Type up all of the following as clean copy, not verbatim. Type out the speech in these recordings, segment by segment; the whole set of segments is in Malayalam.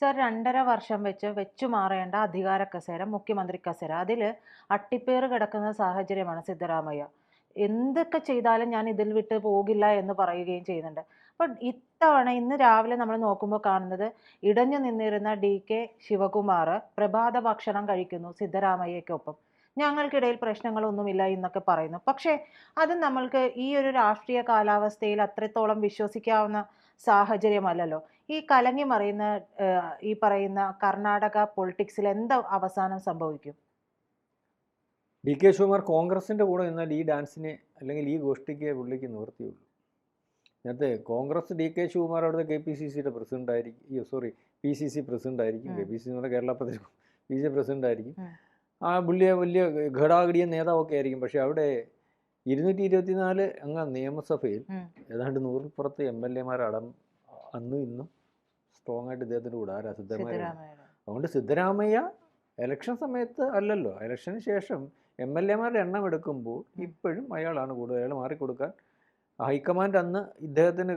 സർ 2.5 വർഷം വെച്ചു മാറേണ്ട അധികാര കസേര, മുഖ്യമന്ത്രി കസേര. അതില് അട്ടിപ്പേറ് കിടക്കുന്ന സാഹചര്യമാണ് സിദ്ധരാമയ്യ. എന്തൊക്കെ ചെയ്താലും ഞാൻ ഇതിൽ വിട്ട് പോകില്ല എന്ന് പറയുകയും ചെയ്യുന്നുണ്ട്. അപ്പോൾ ഇന്ന് രാവിലെ നമ്മൾ നോക്കുമ്പോൾ കാണുന്നത് ഇടഞ്ഞു നിന്നിരുന്ന ഡി.കെ. ശിവകുമാറ് പ്രഭാത ഭക്ഷണം കഴിക്കുന്നു സിദ്ധരാമയ്യയ്ക്കൊപ്പം. ഞങ്ങൾക്കിടയിൽ പ്രശ്നങ്ങളൊന്നുമില്ല എന്നൊക്കെ പറയുന്നു. പക്ഷേ അത് നമ്മൾക്ക് ഈ ഒരു രാഷ്ട്രീയ കാലാവസ്ഥയിൽ അത്രത്തോളം വിശ്വസിക്കാവുന്ന സാഹചര്യമല്ലല്ലോ. ഈ കലങ്ങി മറിയുന്ന ഈ പറയുന്ന കർണാടക പൊളിറ്റിക്സിൽ എന്ത് അവസാനം സംഭവിക്കും? ഡി കെ ശിവകുമാർ കോൺഗ്രസിൻ്റെ കൂടെ നിന്നാൽ ഈ ഡാൻസിന് അല്ലെങ്കിൽ ഈ ഗോഷ്ഠിക്ക് പുള്ളിക്ക് നിവൃത്തിയുള്ളൂ. അതിനകത്ത് കോൺഗ്രസ് ഡി കെ ശിവകുമാർ അവിടുത്തെ കെ പി സി സിയുടെ പ്രസിഡന്റ് ആയിരിക്കും, പി സി സി പ്രസിഡന്റ് ആയിരിക്കും, K P C C Kerala Pradesh P C president ആയിരിക്കും. ആ വലിയ വലിയ ഘടാഘടിയ നേതാവൊക്കെ ആയിരിക്കും. പക്ഷെ അവിടെ 224 അംഗ നിയമസഭയിൽ ഏതാണ്ട് 100 പുറത്ത് എം എൽ എമാർ അന്നും ഇന്നും സ്ട്രോങ് ആയിട്ട് ഇദ്ദേഹത്തിൻ്റെ കൂടെ ആരാ? സിദ്ധരാമയ്യ. അതുകൊണ്ട് സിദ്ധരാമയ്യ ഇലക്ഷൻ സമയത്ത് അല്ലല്ലോ, ഇലക്ഷന് ശേഷം എം എൽ എമാരുടെ എണ്ണം എടുക്കുമ്പോൾ ഇപ്പോഴും അയാളാണ് കൂടുതൽ. അയാൾ മാറിക്കൊടുക്കാൻ ഹൈക്കമാൻഡ് അന്ന് ഇദ്ദേഹത്തിന്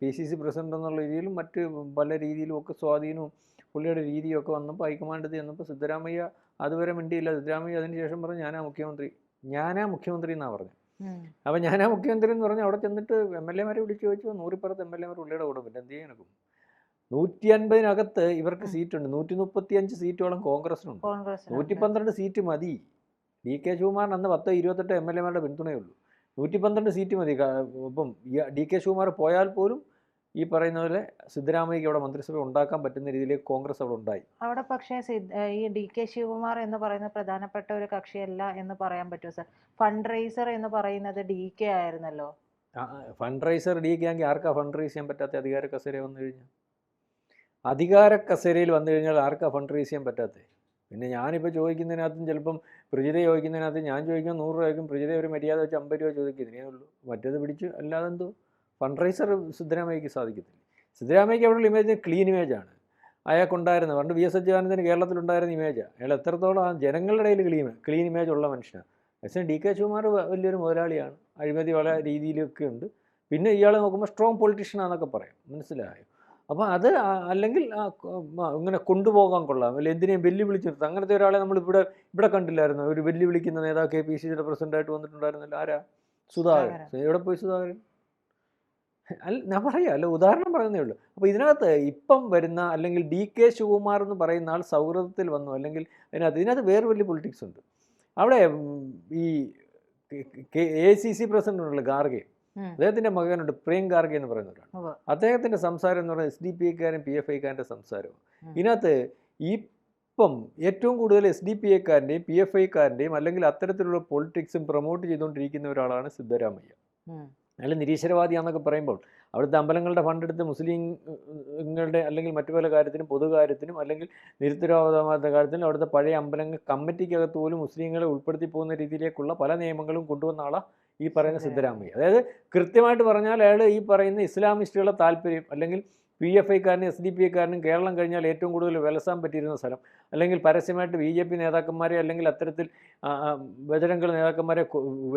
പി സി സി പ്രസിഡന്റ് എന്നുള്ള രീതിയിലും മറ്റ് പല രീതിയിലും ഒക്കെ സ്വാധീനവും പുള്ളിയുടെ രീതിയൊക്കെ വന്നപ്പോൾ ഹൈക്കമാൻഡ് ചെന്നപ്പോൾ സിദ്ധരാമയ്യ അതുവരെ മിണ്ടിയില്ല. സിദ്ധരാമയ്യ അതിനുശേഷം പറഞ്ഞു ഞാനാ മുഖ്യമന്ത്രി എന്നാണ് പറഞ്ഞത്. അപ്പം ഞാനാ മുഖ്യമന്ത്രി എന്ന് പറഞ്ഞ് അവിടെ ചെന്നിട്ട് എം എൽ എമാരെ വിളിച്ച് ചോദിച്ചു. 100 എം എൽ എമാർ പുള്ളിയുടെ കൂടെ. പിന്നെ എന്ത് ചെയ്യാനൊക്കും? 150 ഇവർക്ക് സീറ്റുണ്ട്. 135 സീറ്റോളം കോൺഗ്രസിനുണ്ട്. 112 സീറ്റ് മതി. ഡി കെ ശിവകുമാറിന് അന്ന് 28 എം എൽ എമാരുടെ പിന്തുണയുള്ളൂ. 112 സീറ്റ് മതി. ഇപ്പം ഡി കെ ശിവകുമാർ പോയാൽ പോലും ഈ പറയുന്ന പോലെ സിദ്ധരാമയ്യക്ക് അവിടെ മന്ത്രിസഭ ഉണ്ടാക്കാൻ പറ്റുന്ന രീതിയിലേക്ക് കോൺഗ്രസ് അവിടെ ഉണ്ടായി. അവിടെ പക്ഷേ ഈ ഡി കെ ശിവകുമാർ എന്ന് പറയുന്ന പ്രധാനപ്പെട്ട ഒരു കക്ഷിയല്ല എന്ന് പറയാൻ പറ്റുമോ സർ? ഫണ്ട് റൈസർ എന്ന് പറയുന്നത് ഡി കെ ആയിരുന്നല്ലോ. ഫണ്ട് റൈസർ ഡി കെ ആണെങ്കിൽ ആർക്കാ ഫണ്ട് റൈസ് ചെയ്യാൻ പറ്റാത്ത? അധികാര കസേര വന്നു കഴിഞ്ഞാൽ, അധികാര കസേരയിൽ വന്നു കഴിഞ്ഞാൽ ആർക്കാ ഫണ്ട് റൈസ് ചെയ്യാൻ പറ്റാത്തത്? പിന്നെ ഞാനിപ്പോൾ ചോദിക്കുന്നതിനകത്തും ചിലപ്പം പ്രജിത ചോദിക്കുന്നതിനകത്ത് ഞാൻ ചോദിക്കാൻ 100 രൂപ ചോദിക്കും, പ്രജിത ഒരു മര്യാദ വെച്ച് 50 രൂപ ചോദിക്കുന്നതേ ഉള്ളൂ. മറ്റേത് പിടിച്ച് അല്ലാതെ എന്തോ ഫണ്ട് റൈസർ സിദ്ധരാമയ്യക്ക് സാധിക്കത്തില്ല. സിദ്ധരാമയ്യക്ക് അവിടെയുള്ള ഇമേജ് ക്ലീൻ ഇമേജാണ് അയാൾക്കുണ്ടായിരുന്നത്. പണ്ട് വി എസ് അച്യുതാനന്ദന് കേരളത്തിലുണ്ടായിരുന്ന ഇമേജാണ്. അയാൾ എത്രത്തോളം ആ ജനങ്ങളുടെ ഇടയിൽ ക്ലീൻ ഇമേജ് ഉള്ള മനുഷ്യനാണ്. പക്ഷേ ഡി കെ ശിവകുമാർ വലിയൊരു മുതലാളിയാണ്, അഴിമതി പല രീതിയിലൊക്കെ ഉണ്ട്. പിന്നെ ഇയാളെ നോക്കുമ്പോൾ സ്ട്രോങ് പൊളിറ്റീഷ്യനാണെന്നൊക്കെ പറയാം. മനസ്സിലായോ? അപ്പോൾ അത് അല്ലെങ്കിൽ ഇങ്ങനെ കൊണ്ടുപോകാൻ കൊള്ളാം, അല്ലെ എന്തിനേയും വെല്ലുവിളിച്ച് നിർത്താം. അങ്ങനത്തെ ഒരാളെ നമ്മൾ ഇവിടെ കണ്ടില്ലായിരുന്നു. ഒരു വെല്ലുവിളിക്കുന്ന നേതാവ് കെ പി സി സിയുടെ പ്രസിഡന്റായിട്ട് വന്നിട്ടുണ്ടായിരുന്നല്ലോ. ആരാ? സുധാകരൻ. എവിടെ പോയി സുധാകരൻ? ഞാൻ പറയാം, അല്ല ഉദാഹരണം പറയുന്നേ ഉള്ളൂ. അപ്പോൾ ഇതിനകത്ത് ഇപ്പം വരുന്ന അല്ലെങ്കിൽ ഡി കെ ശിവകുമാർ എന്ന് പറയുന്ന ആൾ സൗഹൃദത്തിൽ വന്നു, അല്ലെങ്കിൽ ഇതിനകത്ത് വേറെ വലിയ പൊളിറ്റിക്സ് ഉണ്ട്. അവിടെ ഈ ACC പ്രസിഡന്റ് ഉണ്ടല്ലോ ഗാർഗെ, അദ്ദേഹത്തിന്റെ മകനുണ്ട് പ്രിയങ്ക ഗാർഗെ എന്ന് പറയുന്നവരാണ്. അദ്ദേഹത്തിന്റെ സംസാരം എന്ന് പറയുന്നത് SDPI-കാരൻ PFI-കാരൻ്റെ സംസാരവും. ഇതിനകത്ത് ഇപ്പം ഏറ്റവും കൂടുതൽ SDPI-കാരൻ്റെയും PFI-കാരൻ്റെയും അല്ലെങ്കിൽ അത്തരത്തിലുള്ള പൊളിറ്റിക്സും പ്രൊമോട്ട് ചെയ്തുകൊണ്ടിരിക്കുന്ന ഒരാളാണ് സിദ്ധരാമയ്യ. അയാൾ നിരീശ്വരവാദിയാന്നൊക്കെ പറയുമ്പോൾ അവിടുത്തെ അമ്പലങ്ങളുടെ ഫണ്ടെടുത്ത് മുസ്ലിങ്ങളുടെ അല്ലെങ്കിൽ മറ്റു പല കാര്യത്തിനും, പൊതുകാര്യത്തിനും അല്ലെങ്കിൽ നിരുത്തരവാദമായ കാര്യത്തിനും അവിടുത്തെ പഴയ അമ്പലങ്ങൾ കമ്മിറ്റിക്കകത്ത് പോലും മുസ്ലിങ്ങളെ ഉൾപ്പെടുത്തി പോകുന്ന രീതിയിലേക്കുള്ള പല നിയമങ്ങളും കൊണ്ടുവന്ന ആളാണ് ഈ പറയുന്ന സിദ്ധരാമയ്യ. അതായത് കൃത്യമായിട്ട് പറഞ്ഞാൽ അയാൾ ഈ പറയുന്ന ഇസ്ലാമിസ്റ്റുകളുടെ താല്പര്യം അല്ലെങ്കിൽ PFI-കാരനും SDPI-കാരനും കേരളം കഴിഞ്ഞാൽ ഏറ്റവും കൂടുതൽ വിലസാൻ പറ്റിയിരുന്ന സ്ഥലം, അല്ലെങ്കിൽ പരസ്യമായിട്ട് BJP നേതാക്കന്മാരെ അല്ലെങ്കിൽ അത്തരത്തിൽ ബജരംഗ നേതാക്കന്മാരെ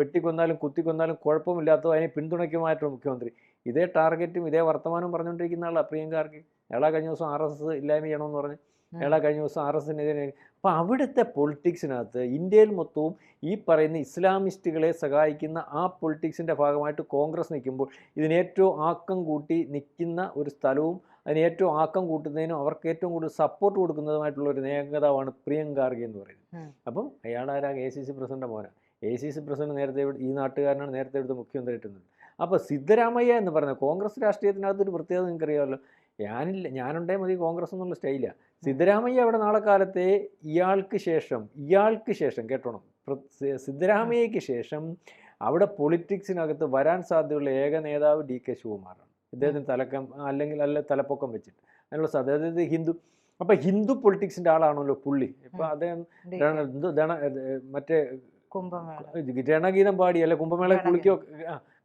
വെട്ടിക്കൊന്നാലും കുത്തിക്കൊന്നാലും കുഴപ്പമില്ലാത്തത് അതിനെ പിന്തുണയ്ക്കുമായിട്ടുള്ള മുഖ്യമന്ത്രി. ഇതേ ടാർഗറ്റും ഇതേ വർത്തമാനവും പറഞ്ഞുകൊണ്ടിരിക്കുന്ന ആളാണ് പ്രിയങ്ക ഗാർഗെ. അയാളാ കഴിഞ്ഞ ദിവസം RSS ഇല്ലായ്മ ചെയ്യണമെന്ന് പറഞ്ഞ് അയാളാ കഴിഞ്ഞ ദിവസം RSS-നെതിരെ. അപ്പോൾ അവിടുത്തെ പൊളിറ്റിക്സിനകത്ത് ഇന്ത്യയിൽ മൊത്തവും ഈ പറയുന്ന ഇസ്ലാമിസ്റ്റുകളെ സഹായിക്കുന്ന ആ പൊളിറ്റിക്സിൻ്റെ ഭാഗമായിട്ട് കോൺഗ്രസ് നിൽക്കുമ്പോൾ ഇതിനേറ്റവും ആക്കം കൂട്ടി നിൽക്കുന്ന ഒരു സ്ഥലവും അതിന് ഏറ്റവും ആക്കം കൂട്ടുന്നതിനും അവർക്ക് ഏറ്റവും കൂടുതൽ സപ്പോർട്ട് കൊടുക്കുന്നതുമായിട്ടുള്ള ഒരു നേതാവാണ് പ്രിയങ്ക ഗാർഗെ എന്ന് പറയുന്നത്. അപ്പം അയാളാരാ? ACC പ്രസിഡന്റ് മോനാണ്. ACC പ്രസിഡന്റ് നേരത്തെ ഈ നാട്ടുകാരനാണ്, നേരത്തെ ഇവിടുത്തെ മുഖ്യമന്ത്രിയായിട്ടുണ്ട്. അപ്പോൾ സിദ്ധരാമയ്യ എന്ന് പറയുന്നത് കോൺഗ്രസ് രാഷ്ട്രീയത്തിനകത്തൊരു പ്രത്യേകത നിങ്ങൾക്കറിയാമല്ലോ. ഞാനുണ്ടേ മതി കോൺഗ്രസ് എന്നുള്ള സ്റ്റൈലാണ്. സിദ്ധരാമയ്യ അവിടെ നാളെ കാലത്തെ ഇയാൾക്ക് ശേഷം കേട്ടോണം, സിദ്ധരാമയ്യയ്ക്ക് ശേഷം അവിടെ പൊളിറ്റിക്സിനകത്ത് വരാൻ സാധ്യതയുള്ള ഏക നേതാവ് ഡി കെ ശിവകുമാറാണ്. ഇദ്ദേഹത്തിന് തലപ്പൊക്കം വെച്ചിട്ട് അതിനുള്ള സാധ്യത. അതായത് ഹിന്ദു പൊളിറ്റിക്സിൻ്റെ ആളാണല്ലോ പുള്ളി. ഇപ്പം അദ്ദേഹം മറ്റേ ഗണഗീതം പാടി, അല്ലെ കുംഭമേള കുളിക്കോ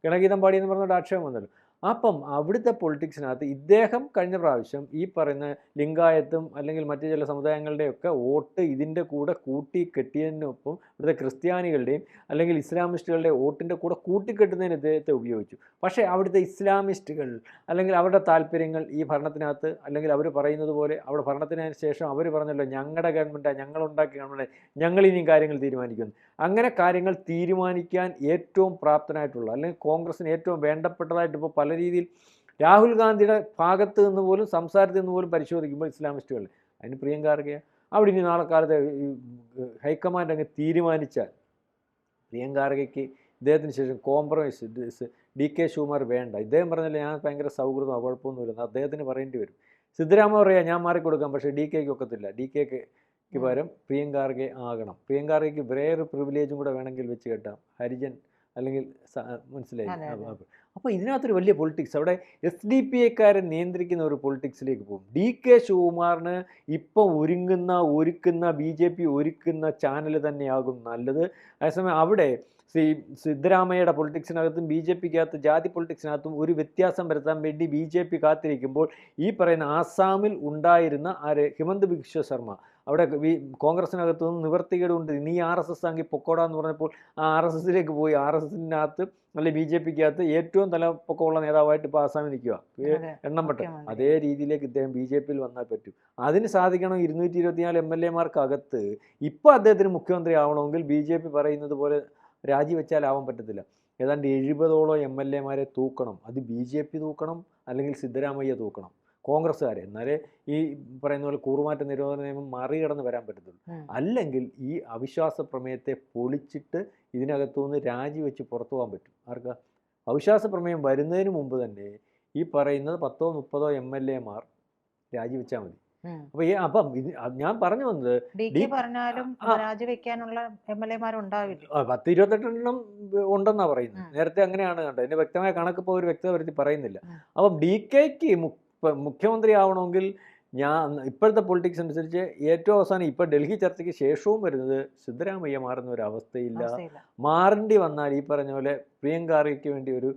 ഗണഗീതം പാടി എന്ന് പറഞ്ഞൊരു ആക്ഷേപം വന്നല്ലോ. അപ്പം അവിടുത്തെ പൊളിറ്റിക്സിനകത്ത് ഇദ്ദേഹം കഴിഞ്ഞ പ്രാവശ്യം ഈ പറയുന്ന ലിംഗായത്തും അല്ലെങ്കിൽ മറ്റു ചില സമുദായങ്ങളുടെയൊക്കെ വോട്ട് ഇതിൻ്റെ കൂടെ കൂട്ടിക്കെട്ടിയതിനൊപ്പം ഇവിടുത്തെ ക്രിസ്ത്യാനികളുടെയും അല്ലെങ്കിൽ ഇസ്ലാമിസ്റ്റുകളുടെ വോട്ടിൻ്റെ കൂടെ കൂട്ടിക്കെട്ടുന്നതിന് ഇദ്ദേഹത്തെ ഉപയോഗിച്ചു. പക്ഷേ അവിടുത്തെ ഇസ്ലാമിസ്റ്റുകൾ അല്ലെങ്കിൽ അവരുടെ താല്പര്യങ്ങൾ ഈ ഭരണത്തിനകത്ത് അല്ലെങ്കിൽ അവർ പറയുന്നത് പോലെ അവിടെ ഭരണത്തിന് ശേഷം അവർ പറഞ്ഞല്ലോ ഞങ്ങളുടെ ഗവൺമെൻറ്റാണ്, ഞങ്ങളുണ്ടാക്കിയ ഗവൺമെൻറ്, ഞങ്ങളിനിയും കാര്യങ്ങൾ തീരുമാനിക്കുന്നു. അങ്ങനെ കാര്യങ്ങൾ തീരുമാനിക്കാൻ ഏറ്റവും പ്രാപ്തനായിട്ടുള്ള അല്ലെങ്കിൽ കോൺഗ്രസിന് ഏറ്റവും വേണ്ടപ്പെട്ടതായിട്ട് ഇപ്പോൾ പല രീതിയിൽ രാഹുൽ ഗാന്ധിയുടെ ഭാഗത്ത് നിന്ന് പോലും സംസാരത്തിൽ നിന്ന് പോലും പരിശോധിക്കുമ്പോൾ ഇസ്ലാമിസ്റ്റുകൾ അതിന് പ്രിയങ്ക ഖാർഗെ അവിടെ ഇനി നാളെ കാലത്ത് ഹൈക്കമാൻഡ് അങ്ങ് തീരുമാനിച്ചാൽ പ്രിയങ്ക ഖാർഗെക്ക് ഇദ്ദേഹത്തിന് ശേഷം കോംപ്രമൈസ് DK ശിവകുമാർ വേണ്ട. ഇദ്ദേഹം പറഞ്ഞാൽ ഞാൻ ഭയങ്കര സൗഹൃദമാണ്, കുഴപ്പമൊന്നുമില്ല, അദ്ദേഹത്തിന് പറയേണ്ടി വരും. സിദ്ധരാമ പറയാം ഞാൻ മാറിക്കൊടുക്കാം, പക്ഷേ DKക്ക് ഒക്കത്തില്ല. DKക്ക് പകരം പ്രിയങ്ക ഖാർഗെ ആകണം. പ്രിയങ്ക ഖാർഗെക്ക് വേറെ പ്രിവിലേജും കൂടെ വേണമെങ്കിൽ വെച്ച് കേട്ടാം, ഹരിജൻ അല്ലെങ്കിൽ മനസ്സിലായി. അപ്പോൾ ഇതിനകത്തൊരു വലിയ പൊളിറ്റിക്സ് അവിടെ SDPIക്കാരെ നിയന്ത്രിക്കുന്ന ഒരു പൊളിറ്റിക്സിലേക്ക് പോകും. DK ശിവകുമാറിന് ഇപ്പം ഒരുക്കുന്ന BJP ഒരുക്കുന്ന ചാനൽ തന്നെയാകും നല്ലത്. അതേസമയം അവിടെ സിദ്ധരാമയ്യയുടെ പൊളിറ്റിക്സിനകത്തും BJPക്കകത്ത് ജാതി പൊളിറ്റിക്സിനകത്തും ഒരു വ്യത്യാസം വരുത്താൻ വേണ്ടി BJP കാത്തിരിക്കുമ്പോൾ ഈ പറയുന്ന ആസാമിൽ ഉണ്ടായിരുന്ന ഹിമന്ത് ബിശ്വ ശർമ്മ അവിടെ കോൺഗ്രസിനകത്തു നിന്ന് നിവർത്തികേട് കൊണ്ട് നീ RSS ആക്കി പൊക്കോടാന്ന് പറഞ്ഞപ്പോൾ ആ RSSലേക്ക് പോയി. RSSനകത്ത് അല്ലെങ്കിൽ BJPക്കകത്ത് ഏറ്റവും തലപ്പൊക്കമുള്ള നേതാവായിട്ട് ഇപ്പോൾ ആസാമിൽ നിൽക്കുക, എണ്ണം പെട്ട. അതേ രീതിയിലേക്ക് ഇദ്ദേഹം BJPയിൽ വന്നാൽ പറ്റും. അതിന് സാധിക്കണം 224 MLA-മാർക്കകത്ത് ഇപ്പോൾ അദ്ദേഹത്തിന് മുഖ്യമന്ത്രി ആവണമെങ്കിൽ BJP പറയുന്നത് പോലെ രാജിവെച്ചാലാവാൻ പറ്റത്തില്ല. ഏതാണ്ട് 70ഓളം MLA-മാരെ തൂക്കണം. അത് BJP തൂക്കണം അല്ലെങ്കിൽ സിദ്ധരാമയ്യ തൂക്കണം, കോൺഗ്രസ്സുകാരെ. എന്നാലേ ഈ പറയുന്ന പോലെ കൂറുമാറ്റ നിരോധന നിയമം മറികടന്ന് വരാൻ പറ്റത്തുള്ളൂ. അല്ലെങ്കിൽ ഈ അവിശ്വാസ പ്രമേയത്തെ പൊളിച്ചിട്ട് ഇതിനകത്തുനിന്ന് രാജിവെച്ച് പുറത്തു പോകാൻ പറ്റും. ആർക്കാ? അവിശ്വാസ പ്രമേയം വരുന്നതിന് മുമ്പ് തന്നെ ഈ പറയുന്നത് 10-30 MLA-മാർ രാജിവെച്ചാൽ മതി. അപ്പം ഇത് ഞാൻ പറഞ്ഞു വന്നത് പറഞ്ഞാലും രാജിവെക്കാനുള്ള MLA-മാരുണ്ടാവില്ല. 10-28 ഉണ്ടെന്നാ പറയുന്നത്. നേരത്തെ അങ്ങനെയാണ് കണ്ടത്. അതിന്റെ വ്യക്തമായ കണക്ക് ഇപ്പോൾ ഒരു വ്യക്തത വരുത്തി പറയുന്നില്ല. അപ്പം DKക്ക് മുഖ്യമന്ത്രി ആവണമെങ്കിൽ ഇപ്പോഴത്തെ പൊളിറ്റിക്സ് അനുസരിച്ച് ഏറ്റവും അവസാനം ഇപ്പം ഡൽഹി ചർച്ചയ്ക്ക് ശേഷവും വരുന്നത് സിദ്ധരാമയ്യ മാറുന്ന ഒരു അവസ്ഥയില്ല. മാറേണ്ടി വന്നാൽ ഈ പറഞ്ഞ പോലെ പ്രിയങ്ക ഖാർഗെക്ക് വേണ്ടി ഒരു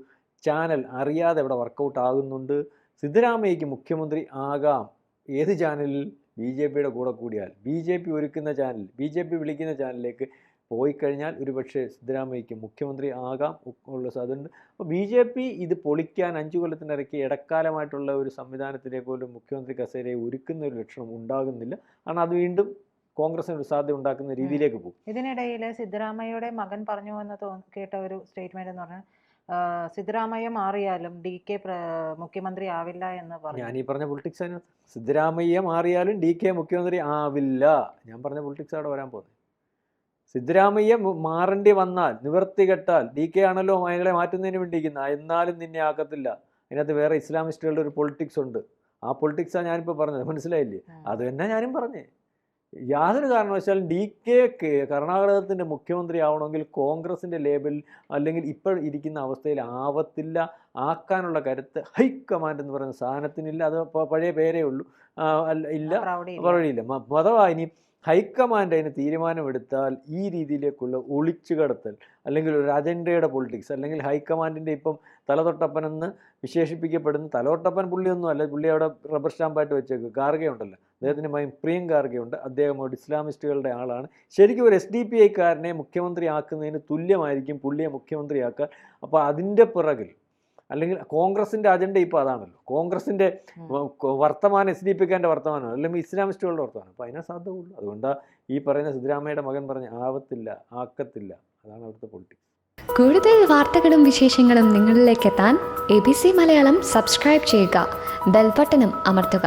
ചാനൽ അറിയാതെ ഇവിടെ വർക്കൗട്ട് ആകുന്നുണ്ട്. സിദ്ധരാമയ്യക്ക് മുഖ്യമന്ത്രി ആകാം. ഏത് ചാനലിൽ? BJPയുടെ കൂടെ കൂടിയാൽ. BJP ഒരുക്കുന്ന ചാനൽ, BJP വിളിക്കുന്ന ചാനലിലേക്ക് പോയി കഴിഞ്ഞാൽ ഒരുപക്ഷെ സിദ്ധരാമയ്യക്ക് മുഖ്യമന്ത്രി ആകാം ഉള്ള സാധ്യതയുണ്ട്. അപ്പോൾ BJP ഇത് പൊളിക്കാൻ 5 കൊല്ലത്തിനിടയ്ക്ക് ഇടക്കാലമായിട്ടുള്ള ഒരു സംവിധാനത്തിലേക്ക് പോലും മുഖ്യമന്ത്രി കസേരയെ ഒരുക്കുന്ന ഒരു ലക്ഷണം ഉണ്ടാകുന്നില്ല. കാരണം അത് വീണ്ടും കോൺഗ്രസിന് ഒരു സാധ്യത ഉണ്ടാക്കുന്ന രീതിയിലേക്ക് പോകും. ഇതിനിടയിൽ സിദ്ധരാമയ്യയുടെ മകൻ പറഞ്ഞു എന്ന് കേട്ട ഒരു സ്റ്റേറ്റ്മെന്റ് എന്ന് പറഞ്ഞാൽ സിദ്ധരാമയ്യ മാറിയാലും DK മുഖ്യമന്ത്രി ആവില്ല എന്ന് പറഞ്ഞു. ഞാൻ ഈ പറഞ്ഞ പൊളിറ്റിക്സ് അതിനകത്ത് സിദ്ധരാമയ്യ മാറിയാലും DK മുഖ്യമന്ത്രി ആവില്ല. ഞാൻ പറഞ്ഞ പൊളിറ്റിക്സ് അവിടെ വരാൻ പോകുന്നത്. സിദ്ധരാമയ്യ മാറേണ്ടി വന്നാൽ, നിവർത്തി കെട്ടാൽ, DK ആണല്ലോ അയാളെ മാറ്റുന്നതിന് വേണ്ടിയിരിക്കുന്നത്, എന്നാലും നിന്നെ ആക്കത്തില്ല. അതിനകത്ത് വേറെ ഇസ്ലാമിസ്റ്റുകളുടെ ഒരു പൊളിറ്റിക്സ് ഉണ്ട്. ആ പൊളിറ്റിക്സാണ് ഞാനിപ്പോൾ പറഞ്ഞത്. മനസ്സിലായില്ലേ? അത് തന്നെ ഞാനും പറഞ്ഞേ. യാതൊരു കാരണവശാലും DKക്ക് കർണാടകത്തിൻ്റെ മുഖ്യമന്ത്രി ആവണമെങ്കിൽ കോൺഗ്രസിൻ്റെ ലേബൽ അല്ലെങ്കിൽ ഇപ്പോൾ ഇരിക്കുന്ന അവസ്ഥയിൽ ആവത്തില്ല. ആക്കാനുള്ള കരുത്ത് ഹൈക്കമാൻഡ് എന്ന് പറയുന്ന സാധനത്തിനില്ല. അത് പഴയ പേരേ ഉള്ളൂ, ഇല്ല, പ്രവൃത്തിയില്ല. അഥവാ ഇനി ഹൈക്കമാൻഡ് അതിന് തീരുമാനമെടുത്താൽ ഈ രീതിയിലേക്കുള്ള ഒളിച്ചുകടത്തൽ അല്ലെങ്കിൽ ഒരു അജണ്ടയുടെ പൊളിറ്റിക്സ് അല്ലെങ്കിൽ ഹൈക്കമാൻഡിൻ്റെ ഇപ്പം തലതൊട്ടപ്പനെന്ന് വിശേഷിപ്പിക്കപ്പെടുന്ന തലതൊട്ടപ്പൻ പുള്ളിയൊന്നും അല്ല, പുള്ളി അവിടെ റബ്ബർ സ്റ്റാമ്പായിട്ട് വെച്ചേക്ക്. ഖാർഗെ ഉണ്ടല്ലോ, അദ്ദേഹത്തിൻ്റെ മകൻ പ്രിയങ്ക ഖാർഗെ ഉണ്ട്. അദ്ദേഹം അവിടെ ഇസ്ലാമിസ്റ്റുകളുടെ ആളാണ്. ശരിക്കും ഒരു SDPIക്കാരനെ മുഖ്യമന്ത്രി ആക്കുന്നതിന് തുല്യമായിരിക്കും പുള്ളിയെ മുഖ്യമന്ത്രിയാക്കാൻ. അപ്പോൾ അതിൻ്റെ പിറകിൽ അല്ലെങ്കിൽ കോൺഗ്രസിൻ്റെ അജണ്ട ഇപ്പോൾ അതാണല്ലോ. കോൺഗ്രസിൻ്റെ വർത്തമാനം SDPIക്കാരൻ്റെ വർത്തമാനമാണ്, അല്ലെങ്കിൽ ഇസ്ലാമിസ്റ്റുകളുടെ വർത്തമാനം. അപ്പോൾ അതിനെ സാധ്യതയുള്ളൂ. അതുകൊണ്ടാണ് ഈ പറയുന്ന സിദ്ധരാമയ്യയുടെ മകൻ പറഞ്ഞ് ആവത്തില്ല, ആക്കത്തില്ല. അതാണ് അവിടുത്തെ പൊളിറ്റിക്സ്. കൂടുതൽ വാർത്തകളും വിശേഷങ്ങളും നിങ്ങളിലേക്ക് എത്താൻ ABC മലയാളം സബ്സ്ക്രൈബ് ചെയ്യുക, ബെൽബട്ടനും അമർത്തുക.